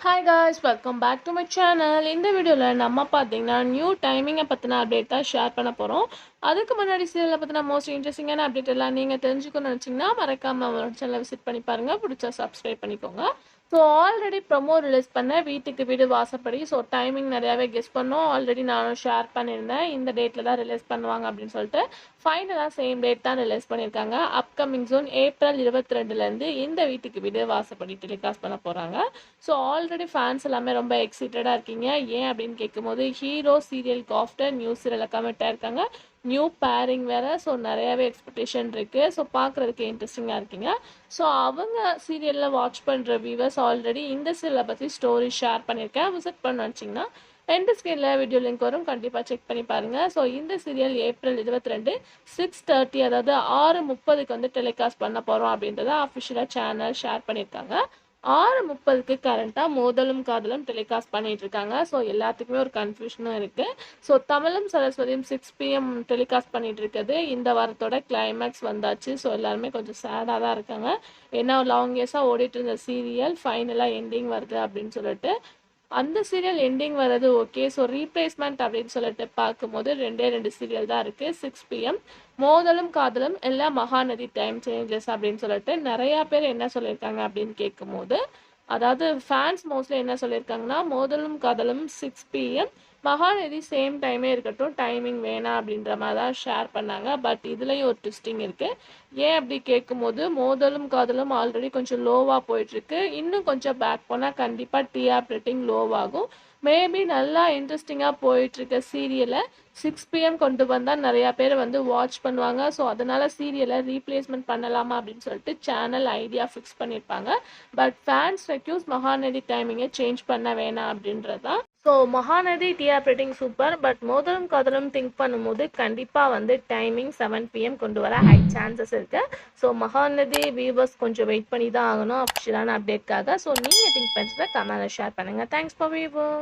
Hi guys, welcome back to my channel. இந்த வீடியோவில் நம்ம பார்த்தீங்கன்னா நியூ டைமிங்கை பற்றின அப்டேட் தான் ஷேர் பண்ண போகிறோம். அதுக்கு முன்னாடி சீரியலை பற்றின மோஸ்ட் இன்ட்ரெஸ்டிங்கான அப்டேட் எல்லாம் நீங்கள் தெரிஞ்சுக்கணும்னு நினச்சிங்கன்னா மறக்காமல் அவரோட சேனலை விசிட் பண்ணி பாருங்கள். பிடிச்சா சப்ஸ்கிரைப் பண்ணிக்கோங்க. ஸோ ஆல்ரெடி ப்ரொமோ ரிலீஸ் பண்ண வீட்டுக்கு வீடு வாசப்படி. ஸோ டைமிங் நிறையாவே கெஸ் பண்ணோம். ஆல்ரெடி நானும் ஷேர் பண்ணியிருந்தேன் இந்த டேட்டில் தான் ரிலீஸ் பண்ணுவாங்க அப்படின்னு சொல்லிட்டு. ஃபைனலாக சேம் டேட் தான் ரிலீஸ் பண்ணியிருக்காங்க. அப்கமிங் ஜூன் ஏப்ரல் 22 இந்த வீட்டுக்கு வீடு வாசப்படி டெலிகாஸ்ட் பண்ண போகிறாங்க. ஸோ ஆல்ரெடி ஃபேன்ஸ் எல்லாமே ரொம்ப எக்ஸைட்டடாக இருக்கீங்க. ஏன் அப்படின்னு கேட்கும்போது ஹீரோ சீரியலுக்கு ஆஃப்டர் நியூ சீரியலில் கமிட்டாக இருக்காங்க. நியூ பேரிங் வேறு. ஸோ நிறையாவே எக்ஸ்பெக்டேஷன் இருக்குது. ஸோ பார்க்குறதுக்கு இன்ட்ரெஸ்டிங்காக இருக்கீங்க. ஸோ அவங்க சீரியலில் வாட்ச் பண்ணுற வியூவர்ஸ் ஆல்ரெடி இந்த சீரியலை பற்றி ஸ்டோரி ஷேர் பண்ணியிருக்கேன். விசிட் பண்ண நினச்சிங்கன்னா எண்ட் ஸ்க்ரீனில் வீடியோ லிங்க் வரும், கண்டிப்பாக செக் பண்ணி பாருங்கள். ஸோ இந்த சீரியல் ஏப்ரல் 22 6:30 அதாவது 6:30 வந்து டெலிகாஸ்ட் பண்ண போகிறோம் அப்படின்றத அஃபிஷியலாக சேனல் ஷேர் பண்ணியிருக்காங்க. 6:30 கரண்ட்டாக மோதலும் காதலும் டெலிகாஸ்ட் பண்ணிட்டு இருக்காங்க. ஸோ எல்லாத்துக்குமே ஒரு கன்ஃபியூஷனும் இருக்குது. ஸோ தமிழும் சரஸ்வதியும் 6 PM டெலிகாஸ்ட் பண்ணிட்டு இருக்குது. இந்த வாரத்தோட கிளைமேக்ஸ் வந்தாச்சு. ஸோ எல்லாருமே கொஞ்சம் சேடாக தான் இருக்காங்க. ஏன்னா லாங் இயர்ஸாக ஓடிட்டு இருந்த சீரியல் ஃபைனலாக எண்டிங் வருது அப்படின்னு சொல்லிட்டு. அந்த சீரியல் எண்டிங் வர்றது ஓகே. ஸோ ரீப்ளேஸ்மெண்ட் அப்படின்னு சொல்லிட்டு பார்க்கும்போது 2 சீரியல் தான் இருக்குது. 6 PM மோதலும் காதலும் எல்லாம் மகாநதி டைம் சேஞ்சஸ் அப்படின்னு சொல்லிட்டு நிறையா பேர் என்ன சொல்லியிருக்காங்க அப்படின்னு கேட்கும்போது, அதாவது ஃபேன்ஸ் மோஸ்ட்லி என்ன சொல்லியிருக்காங்கன்னா மோதலும் காதலும் 6 PM மகாநதி சேம் டைமே இருக்கட்டும், டைமிங் வேணாம் அப்படின்ற மாதிரி தான் ஷேர் பண்ணாங்க. பட் இதுலேயும் ஒரு ட்விஸ்டிங் இருக்குது. ஏன் அப்படி கேட்கும்போது மோதலும் காதலும் ஆல்ரெடி கொஞ்சம் லோவாக போயிட்டுருக்கு. இன்னும் கொஞ்சம் பேக் போனால் கண்டிப்பாக டிஆர் ரேட்டிங் லோவாகும். மேபி நல்லா இன்ட்ரெஸ்டிங்காக போயிட்டுருக்க சீரியலை 6 PM கொண்டு வந்தால் நிறையா பேர் வந்து வாட்ச் பண்ணுவாங்க. ஸோ அதனால் சீரியலை ரீப்ளேஸ்மெண்ட் பண்ணலாமா அப்படின்னு சொல்லிட்டு சேனல் ஐடியா ஃபிக்ஸ் பண்ணியிருப்பாங்க. பட் ஃபேன்ஸ் ரெக்யூஸ் மகாநதி டைமிங்கை சேஞ்ச் பண்ண வேணாம் அப்படின்றது தான். So Mahanadhi TR rating super. But Modhalum Kadhalum think பண்ணும்போது கண்டிப்பாக வந்து டைமிங் 7 PM கொண்டு வர ஹை சான்சஸ் இருக்குது. ஸோ மகாநதி வியூவர்ஸ் கொஞ்சம் வெயிட் பண்ணி தான் ஆகணும் அஃபிஷியலான அப்டேட்காக. ஸோ நீங்கள் திங்க் பண்ணுறதை கமெண்ட்டில் ஷேர் பண்ணுங்கள். Thanks for viewer.